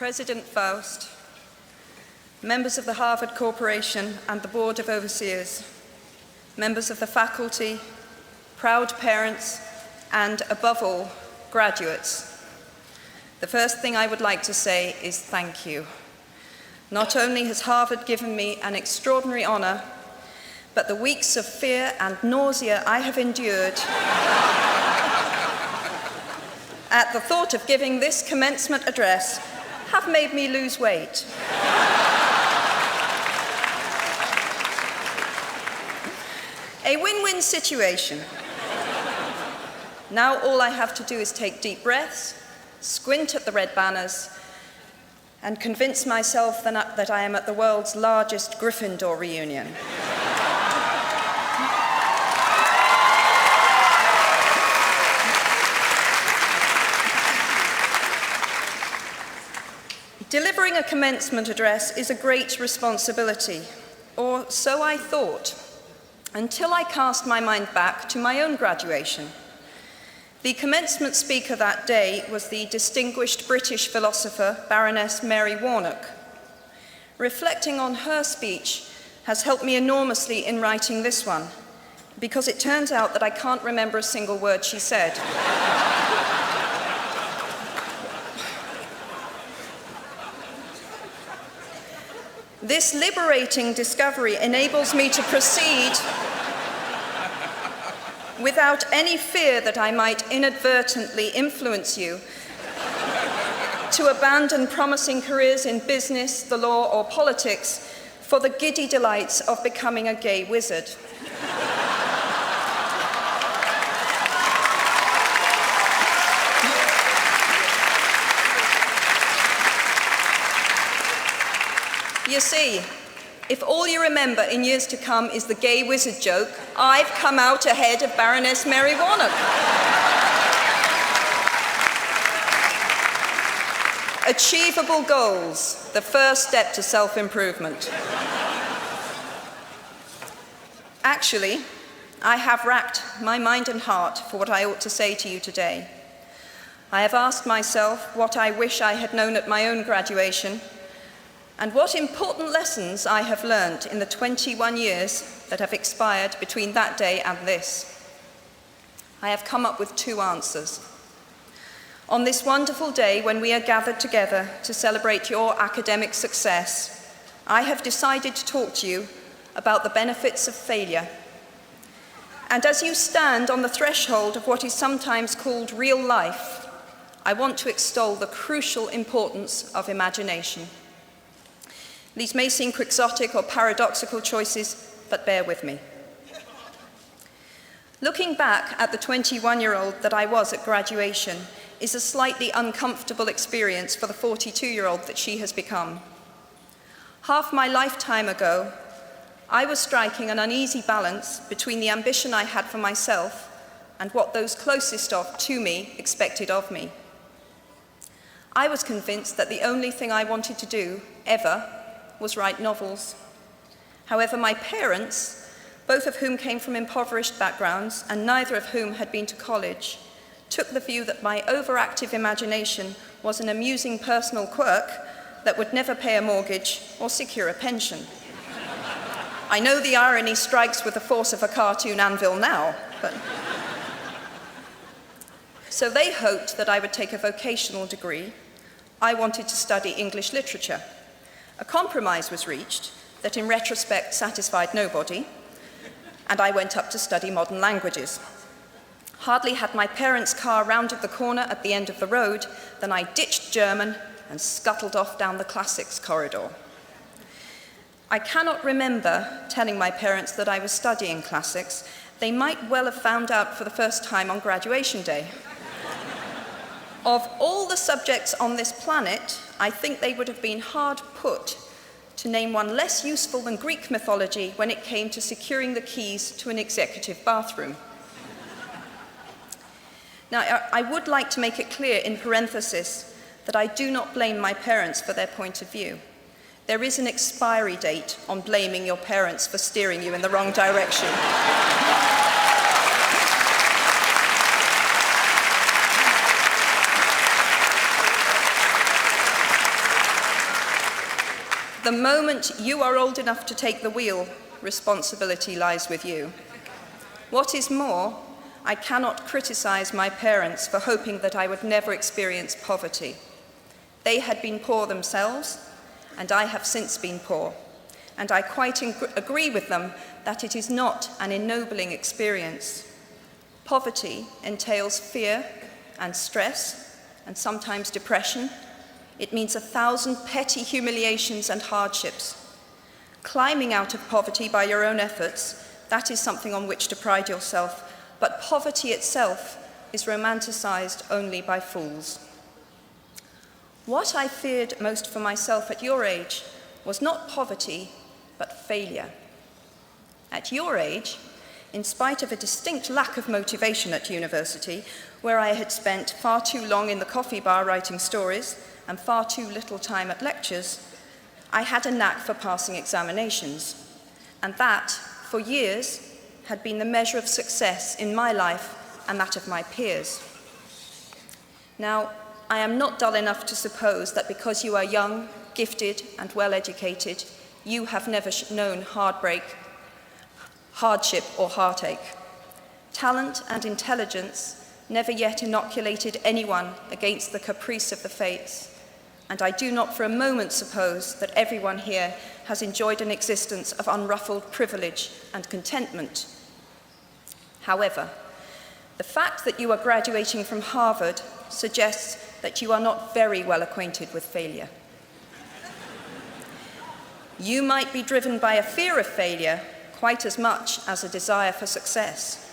President Faust, members of the Harvard Corporation and the Board of Overseers, members of the faculty, proud parents, and above all, graduates. The first thing I would like to say is thank you. Not only has Harvard given me an extraordinary honor, but the weeks of fear and nausea I have endured at the thought of giving this commencement address have made me lose weight. A win-win situation. Now all I have to do is take deep breaths, squint at the red banners, and convince myself that I am at the world's largest Gryffindor reunion. Delivering a commencement address is a great responsibility, or so I thought, until I cast my mind back to my own graduation. The commencement speaker that day was the distinguished British philosopher, Baroness Mary Warnock. Reflecting on her speech has helped me enormously in writing this one, because it turns out that I can't remember a single word she said. This liberating discovery enables me to proceed without any fear that I might inadvertently influence you to abandon promising careers in business, the law, or politics for the giddy delights of becoming a gay wizard. You see, if all you remember in years to come is the gay wizard joke, I've come out ahead of Baroness Mary Warnock. Achievable goals, the first step to self-improvement. Actually, I have racked my mind and heart for what I ought to say to you today. I have asked myself what I wish I had known at my own graduation, and what important lessons I have learned in the 21 years that have expired between that day and this. I have come up with two answers. On this wonderful day when we are gathered together to celebrate your academic success, I have decided to talk to you about the benefits of failure. And as you stand on the threshold of what is sometimes called real life, I want to extol the crucial importance of imagination. These may seem quixotic or paradoxical choices, but bear with me. Looking back at the 21-year-old that I was at graduation is a slightly uncomfortable experience for the 42-year-old that she has become. Half my lifetime ago, I was striking an uneasy balance between the ambition I had for myself and what those closest to me expected of me. I was convinced that the only thing I wanted to do, ever, was write novels. However, my parents, both of whom came from impoverished backgrounds and neither of whom had been to college, took the view that my overactive imagination was an amusing personal quirk that would never pay a mortgage or secure a pension. I know the irony strikes with the force of a cartoon anvil now, but... So they hoped that I would take a vocational degree. I wanted to study English literature. A compromise was reached that in retrospect satisfied nobody, and I went up to study modern languages. Hardly had my parents' car rounded the corner at the end of the road than I ditched German and scuttled off down the classics corridor. I cannot remember telling my parents that I was studying classics. They might well have found out for the first time on graduation day. Of all the subjects on this planet, I think they would have been hard put to name one less useful than Greek mythology when it came to securing the keys to an executive bathroom. Now, I would like to make it clear in parenthesis that I do not blame my parents for their point of view. There is an expiry date on blaming your parents for steering you in the wrong direction. The moment you are old enough to take the wheel, responsibility lies with you. What is more, I cannot criticize my parents for hoping that I would never experience poverty. They had been poor themselves, and I have since been poor. And I quite agree with them that it is not an ennobling experience. Poverty entails fear and stress, and sometimes depression. It means 1,000 petty humiliations and hardships. Climbing out of poverty by your own efforts, that is something on which to pride yourself, but poverty itself is romanticized only by fools. What I feared most for myself at your age was not poverty, but failure. At your age, in spite of a distinct lack of motivation at university, where I had spent far too long in the coffee bar writing stories and far too little time at lectures, I had a knack for passing examinations, and that, for years, had been the measure of success in my life and that of my peers. Now, I am not dull enough to suppose that because you are young, gifted, and well-educated, you have never known heartbreak, hardship, or heartache. Talent and intelligence never yet inoculated anyone against the caprice of the fates, and I do not for a moment suppose that everyone here has enjoyed an existence of unruffled privilege and contentment. However, the fact that you are graduating from Harvard suggests that you are not very well acquainted with failure. You might be driven by a fear of failure quite as much as a desire for success.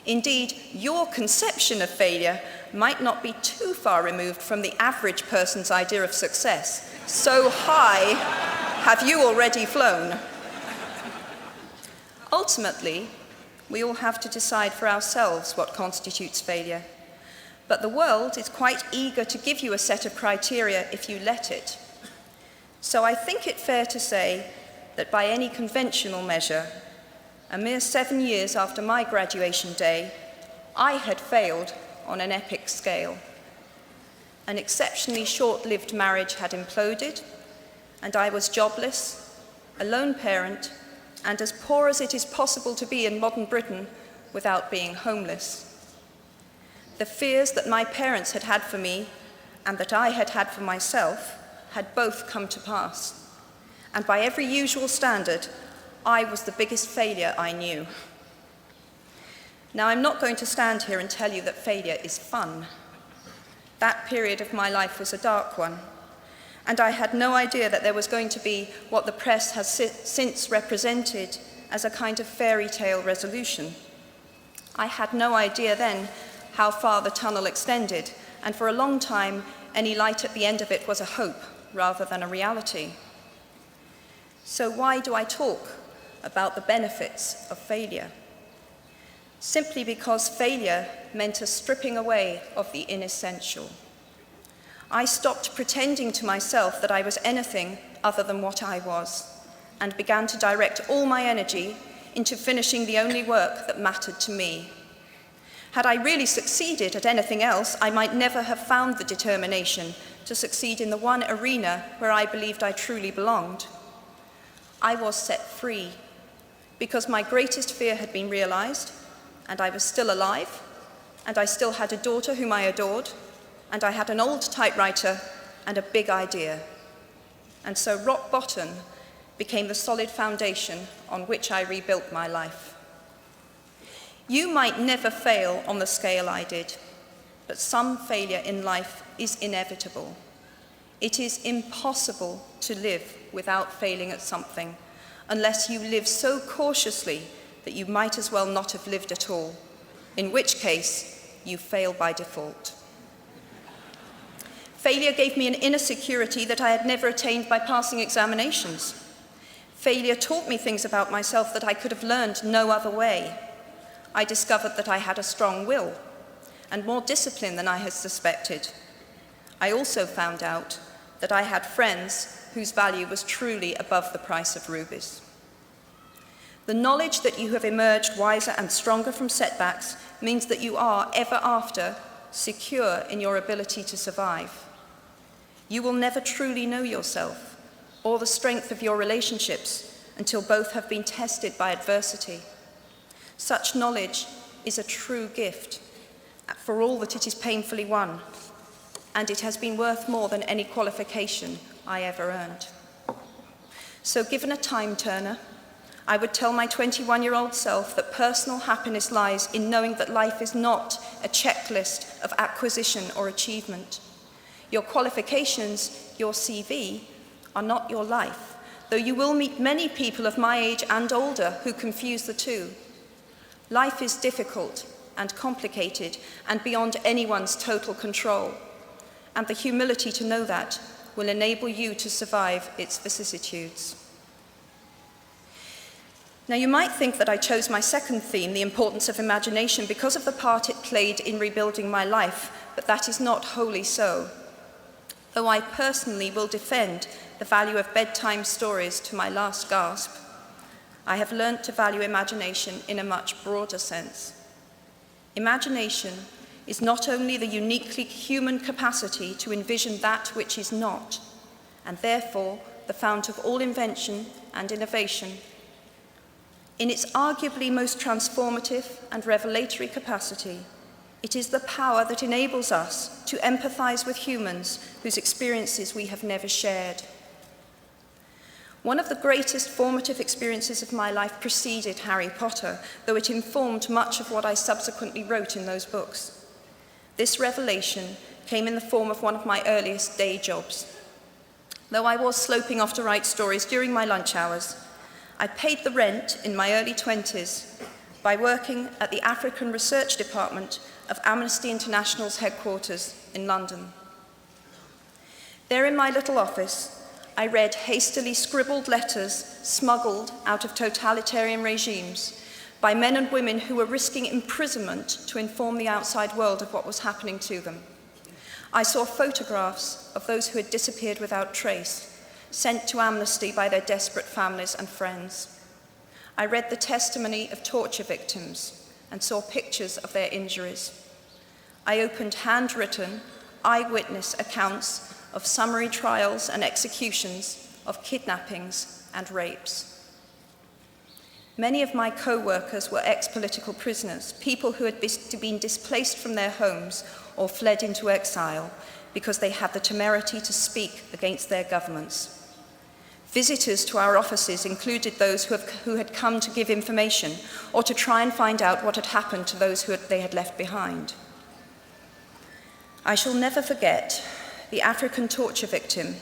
Indeed, your conception of failure might not be too far removed from the average person's idea of success. So high have you already flown. Ultimately, we all have to decide for ourselves what constitutes failure. But the world is quite eager to give you a set of criteria if you let it. So I think it fair to say that by any conventional measure, a mere 7 years after my graduation day, I had failed on an epic scale. An exceptionally short-lived marriage had imploded, and I was jobless, a lone parent, and as poor as it is possible to be in modern Britain without being homeless. The fears that my parents had had for me and that I had had for myself had both come to pass. And by every usual standard, I was the biggest failure I knew. Now, I'm not going to stand here and tell you that failure is fun. That period of my life was a dark one, and I had no idea that there was going to be what the press has since represented as a kind of fairy tale resolution. I had no idea then how far the tunnel extended, and for a long time, any light at the end of it was a hope rather than a reality. So why do I talk about the benefits of failure? Simply because failure meant a stripping away of the inessential. I stopped pretending to myself that I was anything other than what I was, and began to direct all my energy into finishing the only work that mattered to me. Had I really succeeded at anything else, I might never have found the determination to succeed in the one arena where I believed I truly belonged. I was set free because my greatest fear had been realized, and I was still alive, and I still had a daughter whom I adored, and I had an old typewriter and a big idea. And so rock bottom became the solid foundation on which I rebuilt my life. You might never fail on the scale I did, but some failure in life is inevitable. It is impossible to live without failing at something, unless you live so cautiously that you might as well not have lived at all, in which case you fail by default. Failure gave me an inner security that I had never attained by passing examinations. Failure taught me things about myself that I could have learned no other way. I discovered that I had a strong will and more discipline than I had suspected. I also found out that I had friends whose value was truly above the price of rubies. The knowledge that you have emerged wiser and stronger from setbacks means that you are, ever after, secure in your ability to survive. You will never truly know yourself, or the strength of your relationships until both have been tested by adversity. Such knowledge is a true gift for all that it is painfully won, and it has been worth more than any qualification I ever earned. So given a time turner, I would tell my 21-year-old self that personal happiness lies in knowing that life is not a checklist of acquisition or achievement. Your qualifications, your CV, are not your life, though you will meet many people of my age and older who confuse the two. Life is difficult and complicated and beyond anyone's total control, and the humility to know that will enable you to survive its vicissitudes. Now, you might think that I chose my second theme, the importance of imagination, because of the part it played in rebuilding my life, but that is not wholly so. Though I personally will defend the value of bedtime stories to my last gasp, I have learnt to value imagination in a much broader sense. Imagination is not only the uniquely human capacity to envision that which is not, and therefore the fount of all invention and innovation. In its arguably most transformative and revelatory capacity, it is the power that enables us to empathize with humans whose experiences we have never shared. One of the greatest formative experiences of my life preceded Harry Potter, though it informed much of what I subsequently wrote in those books. This revelation came in the form of one of my earliest day jobs. Though I was sloping off to write stories during my lunch hours, I paid the rent in my early 20s by working at the African Research Department of Amnesty International's headquarters in London. There in my little office, I read hastily scribbled letters smuggled out of totalitarian regimes by men and women who were risking imprisonment to inform the outside world of what was happening to them. I saw photographs of those who had disappeared without trace, sent to Amnesty by their desperate families and friends. I read the testimony of torture victims and saw pictures of their injuries. I opened handwritten, eyewitness accounts of summary trials and executions, of kidnappings and rapes. Many of my co-workers were ex-political prisoners, people who had been displaced from their homes or fled into exile because they had the temerity to speak against their governments. Visitors to our offices included those who had come to give information or to try and find out what had happened to those they had left behind. I shall never forget the African torture victim,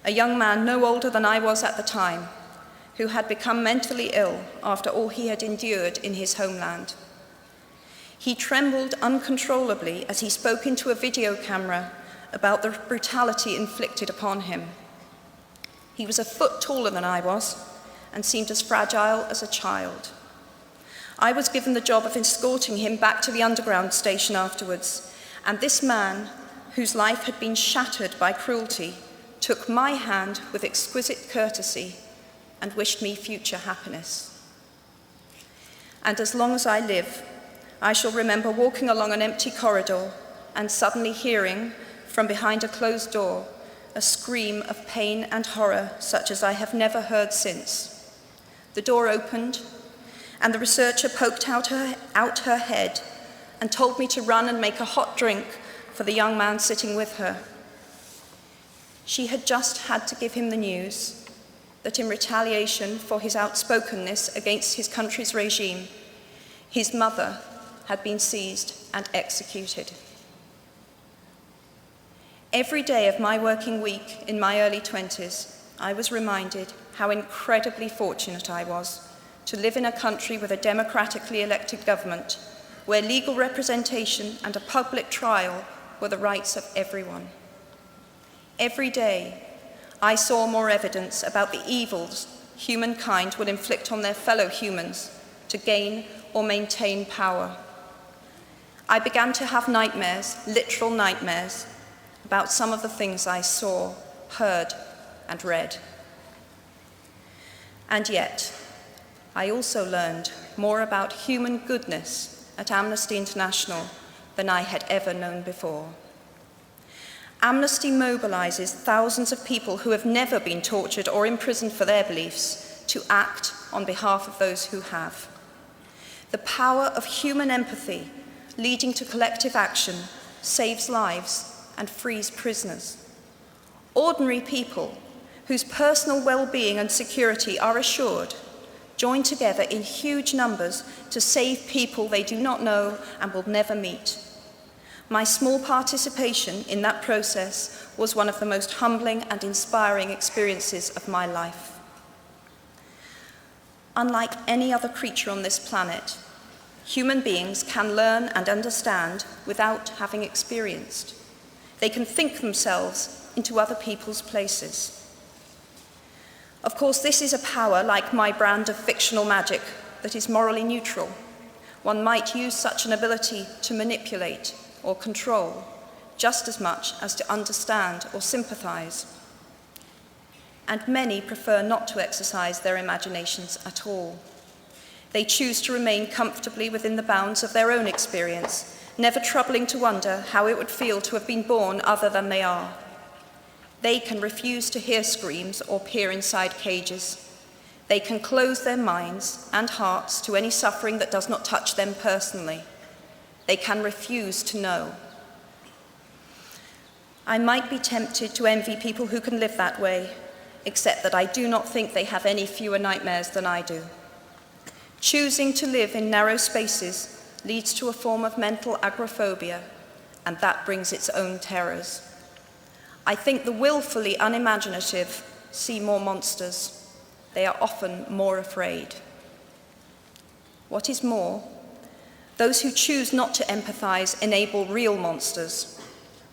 a young man no older than I was at the time, who had become mentally ill after all he had endured in his homeland. He trembled uncontrollably as he spoke into a video camera about the brutality inflicted upon him. He was a foot taller than I was and seemed as fragile as a child. I was given the job of escorting him back to the underground station afterwards, and this man, whose life had been shattered by cruelty, took my hand with exquisite courtesy and wished me future happiness. And as long as I live, I shall remember walking along an empty corridor and suddenly hearing, from behind a closed door, a scream of pain and horror such as I have never heard since. The door opened, and the researcher poked out her head and told me to run and make a hot drink for the young man sitting with her. She had just had to give him the news that in retaliation for his outspokenness against his country's regime, his mother had been seized and executed. Every day of my working week in my early 20s, I was reminded how incredibly fortunate I was to live in a country with a democratically elected government, where legal representation and a public trial were the rights of everyone. Every day, I saw more evidence about the evils humankind will inflict on their fellow humans to gain or maintain power. I began to have nightmares, literal nightmares, about some of the things I saw, heard, and read. And yet, I also learned more about human goodness at Amnesty International than I had ever known before. Amnesty mobilizes thousands of people who have never been tortured or imprisoned for their beliefs to act on behalf of those who have. The power of human empathy leading to collective action saves lives and frees prisoners. Ordinary people whose personal well-being and security are assured join together in huge numbers to save people they do not know and will never meet. My small participation in that process was one of the most humbling and inspiring experiences of my life. Unlike any other creature on this planet, human beings can learn and understand without having experienced. They can think themselves into other people's places. Of course, this is a power, like my brand of fictional magic, that is morally neutral. One might use such an ability to manipulate or control, just as much as to understand or sympathize. And many prefer not to exercise their imaginations at all. They choose to remain comfortably within the bounds of their own experience, never troubling to wonder how it would feel to have been born other than they are. They can refuse to hear screams or peer inside cages. They can close their minds and hearts to any suffering that does not touch them personally. They can refuse to know. I might be tempted to envy people who can live that way, except that I do not think they have any fewer nightmares than I do. Choosing to live in narrow spaces leads to a form of mental agoraphobia, and that brings its own terrors. I think the willfully unimaginative see more monsters. They are often more afraid. What is more, those who choose not to empathize enable real monsters,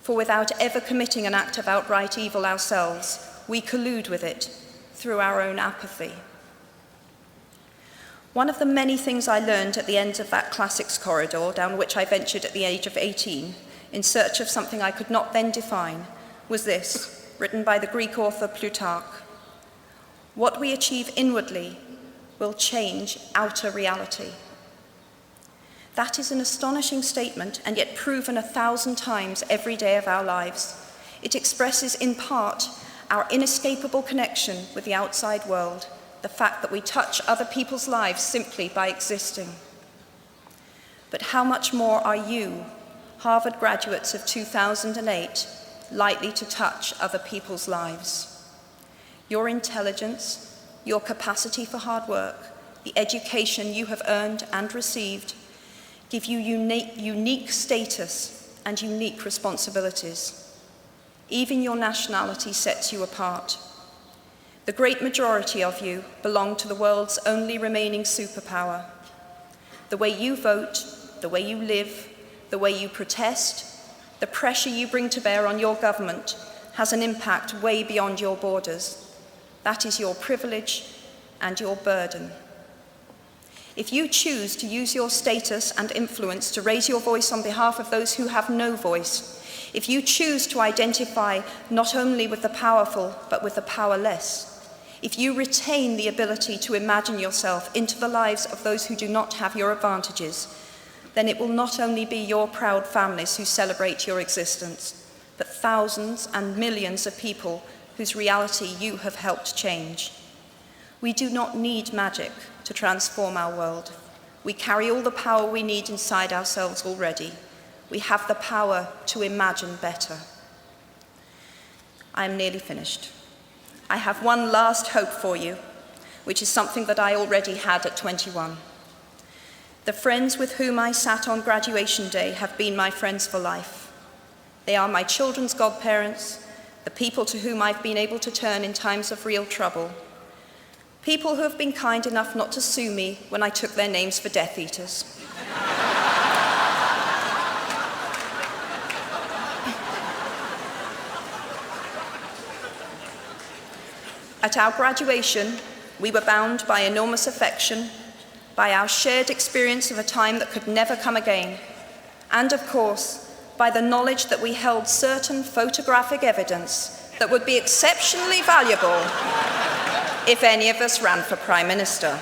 for without ever committing an act of outright evil ourselves, we collude with it through our own apathy. One of the many things I learned at the end of that classics corridor down which I ventured at the age of 18 in search of something I could not then define was this, written by the Greek author Plutarch. What we achieve inwardly will change outer reality. That is an astonishing statement, and yet proven 1,000 times every day of our lives. It expresses in part our inescapable connection with the outside world, the fact that we touch other people's lives simply by existing. But how much more are you, Harvard graduates of 2008, likely to touch other people's lives? Your intelligence, your capacity for hard work, the education you have earned and received give you unique status and unique responsibilities. Even your nationality sets you apart. The great majority of you belong to the world's only remaining superpower. The way you vote, the way you live, the way you protest, the pressure you bring to bear on your government has an impact way beyond your borders. That is your privilege and your burden. If you choose to use your status and influence to raise your voice on behalf of those who have no voice, if you choose to identify not only with the powerful but with the powerless, if you retain the ability to imagine yourself into the lives of those who do not have your advantages, then it will not only be your proud families who celebrate your existence, but thousands and millions of people whose reality you have helped change. We do not need magic to transform our world. We carry all the power we need inside ourselves already. We have the power to imagine better. I am nearly finished. I have one last hope for you, which is something that I already had at 21. The friends with whom I sat on graduation day have been my friends for life. They are my children's godparents, the people to whom I've been able to turn in times of real trouble, people who have been kind enough not to sue me when I took their names for Death Eaters. At our graduation, we were bound by enormous affection, by our shared experience of a time that could never come again, and of course, by the knowledge that we held certain photographic evidence that would be exceptionally valuable if any of us ran for Prime Minister.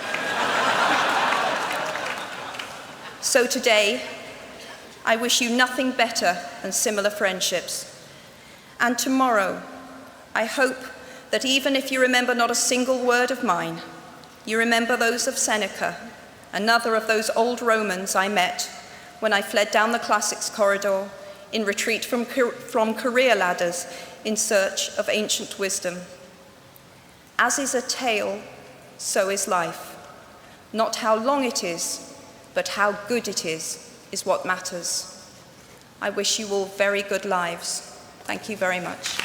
So today, I wish you nothing better than similar friendships. And tomorrow, I hope that even if you remember not a single word of mine, you remember those of Seneca, another of those old Romans I met when I fled down the classics corridor in retreat from career ladders in search of ancient wisdom. As is a tale, so is life. Not how long it is, but how good it is what matters. I wish you all very good lives. Thank you very much.